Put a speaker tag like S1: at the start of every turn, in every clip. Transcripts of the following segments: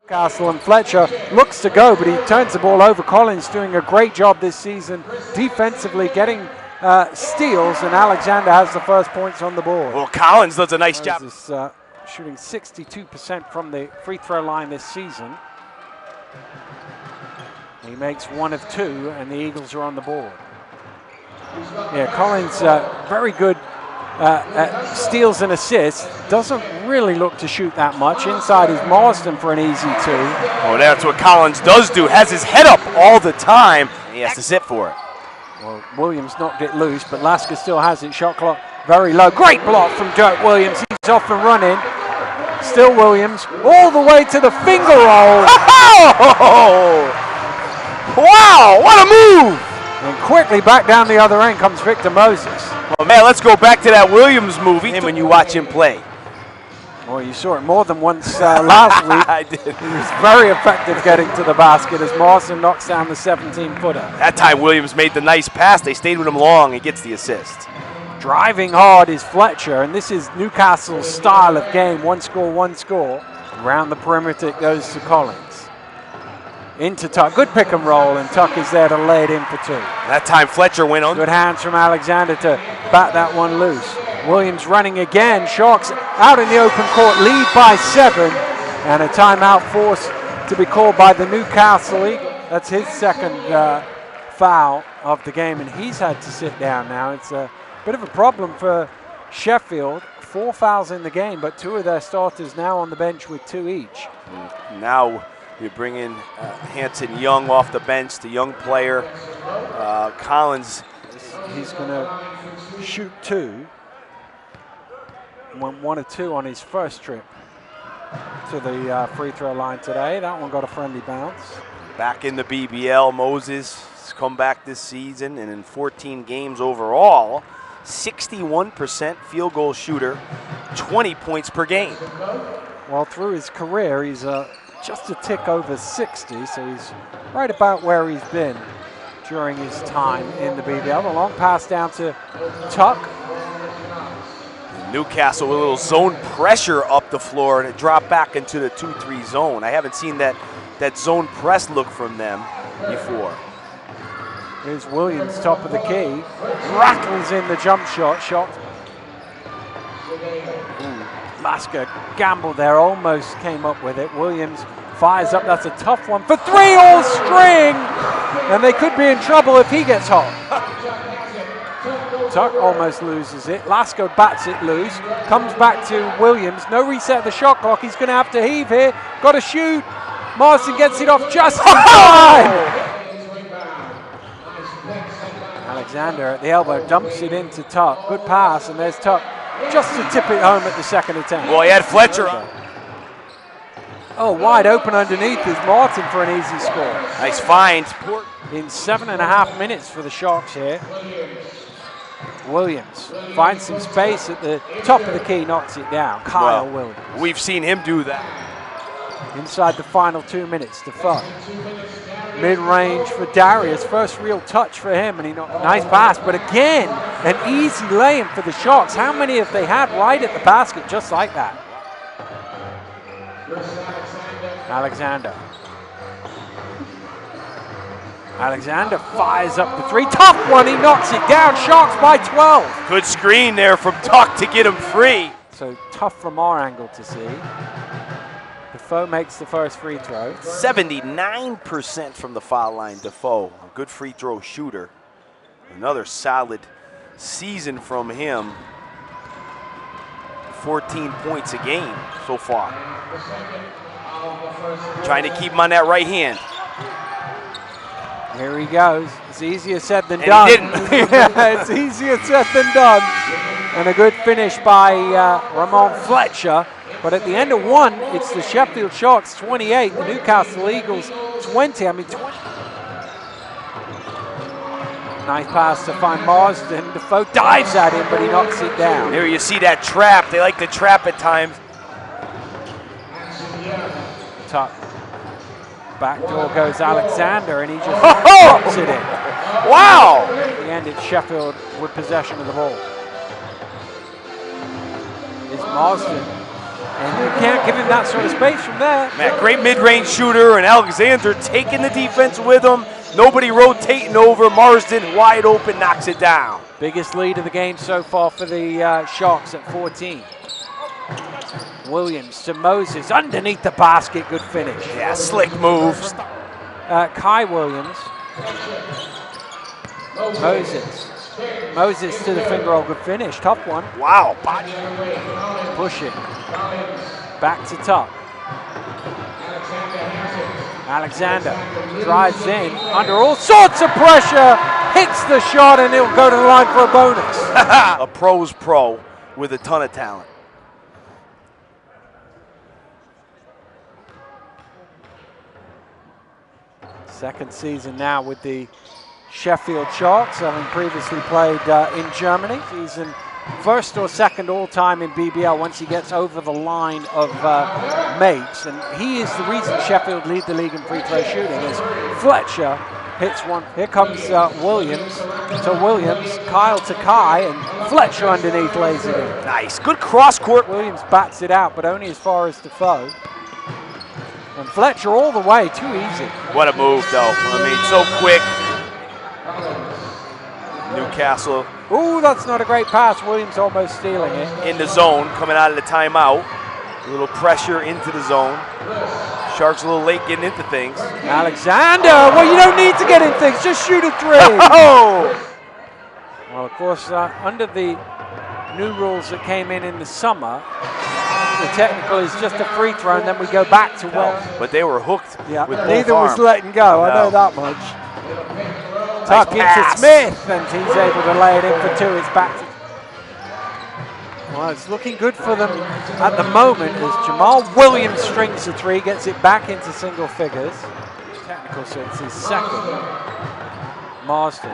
S1: Castle, and Fletcher looks to go, but he turns the ball over. Collins doing a great job this season defensively, getting steals, and Alexander has the first points on the board.
S2: Well, Collins does a nice job.
S1: Is shooting 62% from the free throw line this season. He makes 1 of 2, and the Eagles are on the board. Yeah, Collins very good at steals and assists. Doesn't really look to shoot that much. Inside is Marsden for an easy 2.
S2: Oh, that's what Collins does do. Has his head up all the time. He has to sit for it.
S1: Well, Williams knocked it loose, but Lasker still has it. Shot clock very low. Great block from Dirk Williams. He's off and running. Still Williams all the way to the finger roll.
S2: Oh! Wow, what a move!
S1: And quickly back down the other end comes Victor Moses.
S2: Well, man, let's go back to that Williams movie when you watch him play.
S1: Well, you saw it more than once last week.
S2: I did.
S1: He was very effective getting to the basket as Marsden knocks down the 17-footer.
S2: That time Williams made the nice pass. They stayed with him long and gets the assist.
S1: Driving hard is Fletcher, and this is Newcastle's style of game. One score, one score. Around the perimeter it goes to Collins. Into Tuck. Good pick and roll, and Tuck is there to lay it in for 2.
S2: That time Fletcher went on.
S1: Good hands from Alexander to bat that one loose. Williams running again. Sharks out in the open court, lead by 7, and a timeout forced to be called by the Newcastle Eagles. That's his second foul of the game, and he's had to sit down now. It's a bit of a problem for Sheffield. 4 fouls in the game, but 2 of their starters now on the bench with 2 each.
S2: Now you bring in Hanson Young off the bench, the young player. Collins.
S1: He's going to shoot 2. Went 1 of 2 on his first trip to the free throw line today. That one got a friendly bounce.
S2: Back in the BBL, Moses has come back this season, and in 14 games overall, 61% field goal shooter, 20 points per game.
S1: Well, through his career, he's just a tick over 60, so he's right about where he's been during his time in the BBL. A long pass down to Tuck.
S2: Newcastle with a little zone pressure up the floor, and it dropped back into the 2-3 zone. I haven't seen that zone press look from them before.
S1: Here's Williams, top of the key. Rattles in the jump shot. Lasker gambled there, almost came up with it. Williams fires up, that's a tough one for 3 all string! And they could be in trouble if he gets hot. Tuck almost loses it. Lasker bats it loose. Comes back to Williams. No reset of the shot clock. He's going to have to heave here. Got to shoot. Marsden gets it off just in time. Alexander at the elbow dumps it into Tuck. Good pass, and there's Tuck just to tip it home at the second attempt.
S2: Well, he had Fletcher up.
S1: Oh, wide open underneath is Martin for an easy score.
S2: Nice find.
S1: In 7.5 minutes for the Sharks here. Williams finds some space at the top of the key, knocks it down. Kyle Williams.
S2: We've seen him do that.
S1: Inside the final 2 minutes to Fuck. Mid-range for Darius. First real touch for him, and he knocked. Nice pass, but again, an easy lay-in for the Sharks. How many have they had right at the basket just like that? Alexander fires up the 3. Tough one, he knocks it down. Sharks by 12.
S2: Good screen there from Tuck to get him free.
S1: So tough from our angle to see. Defoe makes the first free throw.
S2: 79% from the foul line, Defoe. A good free throw shooter. Another solid season from him. 14 points a game so far. Trying to keep him on that right hand.
S1: Here he goes. It's easier said than done.
S2: He didn't.
S1: Yeah, it's easier said than done. And a good finish by Ramon Fletcher. But at the end of 1, it's the Sheffield Sharks 28, the Newcastle Eagles 20. I mean, 20. Nice pass to find Marsden. Defoe dives at him, but he knocks it down.
S2: Here you see that trap. They like to trap at times.
S1: Tuck. Back door goes Alexander, and he just drops it in.
S2: Wow!
S1: At the end, it's Sheffield with possession of the ball. Is Marsden And you can't give him that sort of space from there.
S2: Man, great mid-range shooter, and Alexander taking the defense with him. Nobody rotating over. Marsden wide open, knocks it down.
S1: Biggest lead of the game so far for the Sharks at 14. Williams to Moses, underneath the basket, good finish.
S2: Yeah, slick move.
S1: Kai Williams. Moses to the finger roll, good finish, tough one.
S2: Wow, body.
S1: Push it. Back to Tuck. Alexander drives in under all sorts of pressure, hits the shot, and he'll go to the line for a bonus.
S2: A pro's pro with a ton of talent.
S1: Second season now with the Sheffield Sharks, having previously played in Germany. Season first or second all-time in BBL once he gets over the line of mates. And he is the reason Sheffield lead the league in free throw shooting, as Fletcher hits one. Here comes Williams to Williams, Kyle to Kai, and Fletcher underneath lays it in.
S2: Nice, good cross-court.
S1: Williams bats it out, but only as far as Defoe. And Fletcher all the way, too easy.
S2: What a move, though. I mean, so quick. Newcastle.
S1: Ooh, that's not a great pass. Williams almost stealing it.
S2: In the zone, coming out of the timeout. A little pressure into the zone. Sharks a little late getting into things.
S1: Alexander, well, you don't need to get in things. Just shoot a three.
S2: Oh!
S1: Well, of course, under the new rules that came in the summer, the technical is just a free throw, and then we go back to Wells.
S2: But they were hooked with both
S1: neither
S2: arms.
S1: was letting go. I know that much. Tuck into Smith, and he's able to lay it in for two. It's back to. Well, it's looking good for them at the moment as Jamal Williams strings the three, gets it back into single figures. Technical, so it's his second. Marsden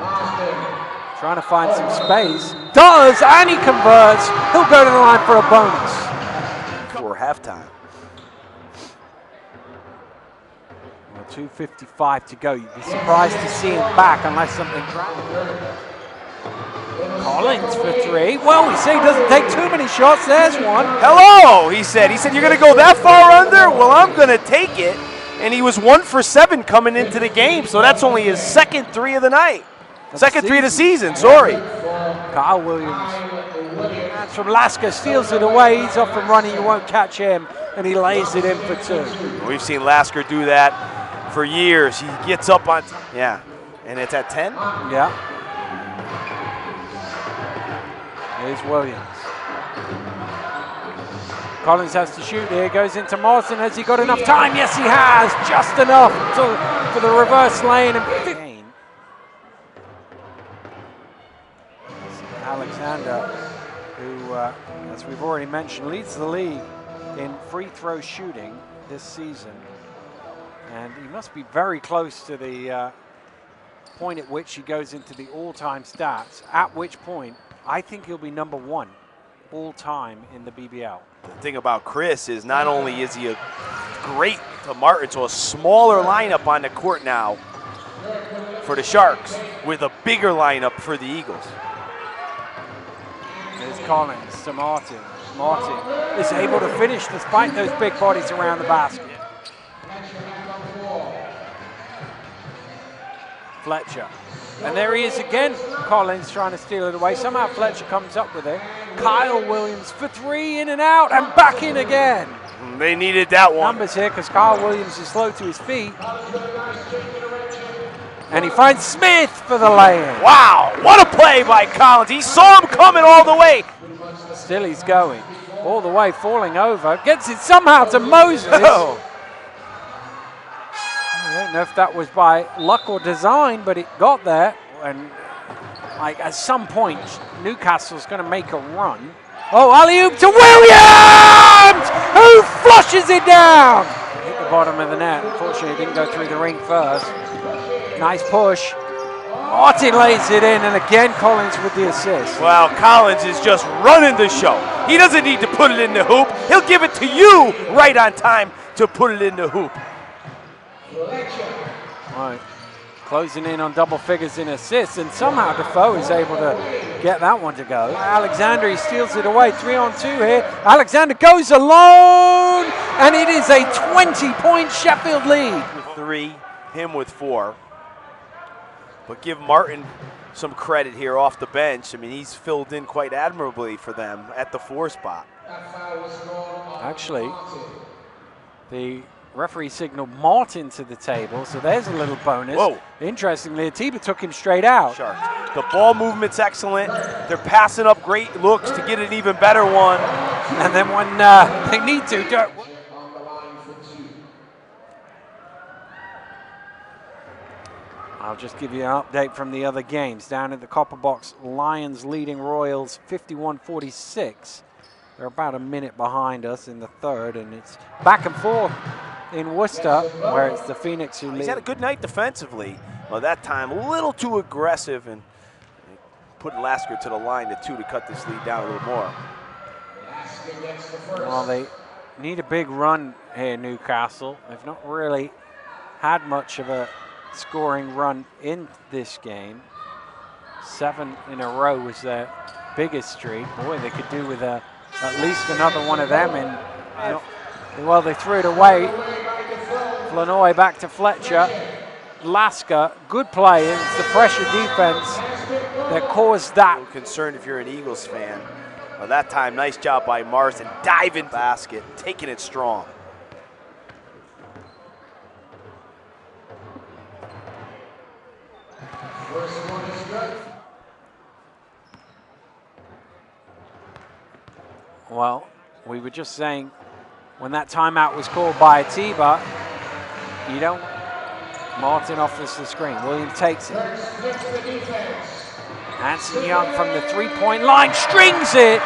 S1: trying to find some space. Does, and he converts. He'll go to the line for a bonus.
S2: For halftime.
S1: Well, 2:55 to go. You'd be surprised to see him back unless something dramatic. Collins for three. Well, we say he doesn't take too many shots. There's one.
S2: Hello, he said. He said, you're going to go that far under? Well, I'm going to take it. And he was 1 for 7 coming into the game, so that's only his second three of the night. Second three of the season, sorry.
S1: Kyle Williams. That's from Lasker, steals it away. He's off and running. You won't catch him, and he lays it in for two.
S2: We've seen Lasker do that for years. He gets up on, yeah, and it's at 10?
S1: Yeah. Here's Williams. Collins has to shoot here, goes into Morrison. Has he got enough time? Yes, he has, just enough for the reverse lane. And 15. Alexander, who, as we've already mentioned, leads the league in free throw shooting this season. And he must be very close to the point at which he goes into the all-time stats, at which point I think he'll be number 1 all-time in the BBL.
S2: The thing about Chris is not only is he a great to Martin, so a smaller lineup on the court now for the Sharks with a bigger lineup for the Eagles.
S1: There's Collins to Martin. Martin is able to finish despite those big bodies around the basket. Fletcher. And there he is again. Collins trying to steal it away. Somehow Fletcher comes up with it. Kyle Williams for three, in and out, and back in again.
S2: They needed that one.
S1: Numbers here because Kyle Williams is slow to his feet. And he finds Smith for the lay-in.
S2: Wow, what a play by Collins. He saw him coming all the way.
S1: Still he's going. All the way, falling over. Gets it somehow to Moses.
S2: Oh.
S1: I don't know if that was by luck or design, but it got there. And like at some point, Newcastle's going to make a run. Oh, alley-oop to Williams, who flushes it down. Hit the bottom of the net. Unfortunately, it didn't go through the ring first. Nice push. Martin lays it in, and again Collins with the assist.
S2: Well, Collins is just running the show. He doesn't need to put it in the hoop. He'll give it to you right on time to put it in the hoop.
S1: Right. closing in on double figures in assists, and somehow Defoe is able to get that one to go. Alexander, he steals it away, 3-on-2 here. Alexander goes alone, and it is a 20-point Sheffield lead.
S2: With 3, him with 4. But give Martin some credit here off the bench. I mean, he's filled in quite admirably for them at the 4 spot.
S1: Actually, the referee signaled Martin to the table, so there's a little bonus.
S2: Whoa.
S1: Interestingly, Atiba took him straight out.
S2: Sharks. The ball movement's excellent. They're passing up great looks to get an even better one.
S1: And then when they need to, I'll just give you an update from the other games. Down at the Copper Box, Lions leading Royals 51-46. They're about a minute behind us in the third, and it's back and forth in Worcester, where it's the Phoenix who lead.
S2: He's had a good night defensively. Well, that time a little too aggressive and putting Lasker to the line to 2 to cut this lead down a little more.
S1: Well, they need a big run here, Newcastle. They've not really had much of a scoring run in this game. 7 in a row was their biggest streak. Boy, they could do with at least another one of them. And well, they threw it away. Flanoy back to Fletcher. Lasker, good play. And it's the pressure defense that caused that.
S2: I'm concerned if you're an Eagles fan. Well, that time, nice job by Marsden. Diving basket, taking it strong.
S1: Well, we were just saying when that timeout was called by Atiba, you don't. Martin offers the screen. Williams takes it. Anson Young from the three-point line strings it,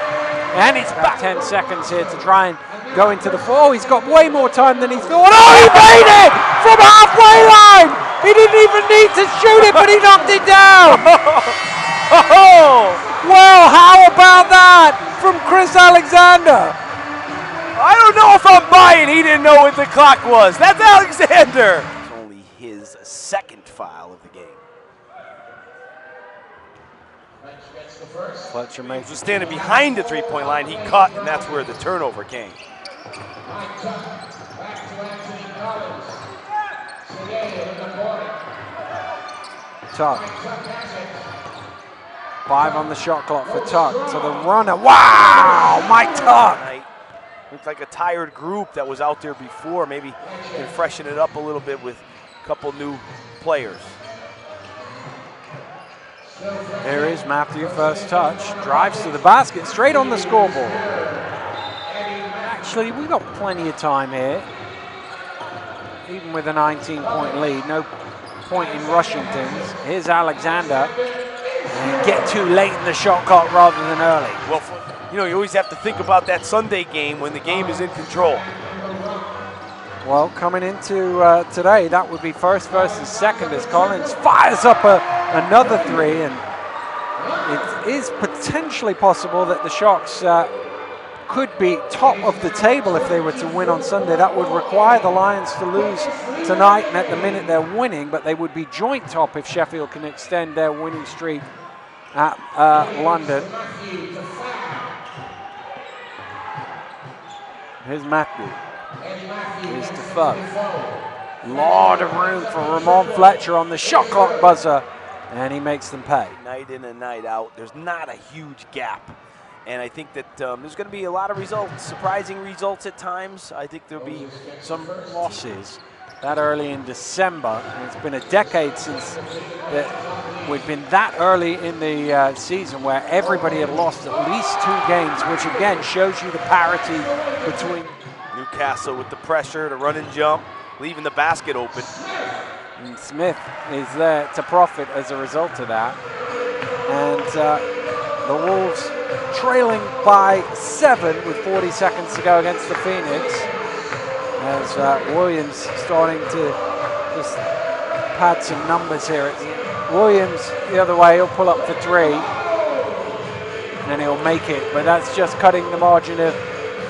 S1: and it's back 10 seconds here to try and go into the four. He's got way more time than he thought. Oh, he made it from halfway line. He didn't even need to shoot it, but he knocked it down. Well, how about that from Chris Alexander?
S2: I don't know if I'm buying he didn't know what the clock was. That's Alexander. It's only his second foul of the game.
S1: Fletcher makes
S2: was standing behind the three-point line. He cut, and that's where the turnover came.
S1: Tuck. 5 on the shot clock for Tuck to the runner. Wow, Mike Tuck.
S2: Looked like a tired group that was out there before. Maybe can freshen it up a little bit with a couple new players.
S1: There is Matthew, first touch. Drives to the basket, straight on the scoreboard. Actually, we've got plenty of time here. Even with a 19-point lead, no point in rushing things. Here's Alexander. And get too late in the shot clock rather than early.
S2: Well, you know, you always have to think about that Sunday game when the game is in control.
S1: Well, coming into today, that would be first versus second as Collins fires up another three, and it is potentially possible that the Sharks could be top of the table if they were to win on Sunday. That would require the Lions to lose tonight, and at the minute they're winning, but they would be joint top if Sheffield can extend their winning streak at London. Here's Matthew. Here's Defoe. Lot of room for Ramon Fletcher on the shot clock buzzer, and he makes them pay.
S2: Night in and night out, there's not a huge gap. And I think that there's going to be a lot of results, surprising results at times. I think there'll be some losses that early in December. And it's been a decade since we've been that early in the season where everybody had lost at least 2 games, which again shows you the parity between. Newcastle with the pressure to run and jump, leaving the basket open.
S1: And Smith is there to profit as a result of that. And the Wolves trailing by 7 with 40 seconds to go against the Phoenix. As Williams starting to just pad some numbers here. Williams the other way, he'll pull up for 3. And he'll make it, but that's just cutting the margin of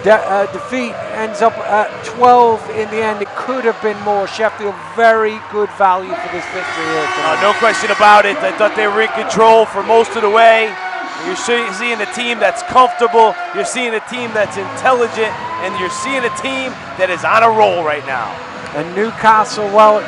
S1: defeat ends up at 12 in the end. It could have been more. Sheffield, very good value for this victory here tonight.
S2: No question about it. I thought they were in control for most of the way. You're seeing a team that's comfortable. You're seeing a team that's intelligent. And you're seeing a team that is on a roll right now.
S1: And Newcastle, well,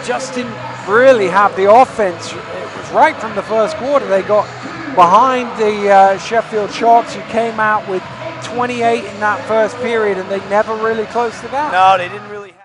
S1: just didn't really have the offense. It was right from the first quarter. They got behind the Sheffield Sharks, who came out with 28 in that first period, and they never really closed it out.
S2: No, they didn't really.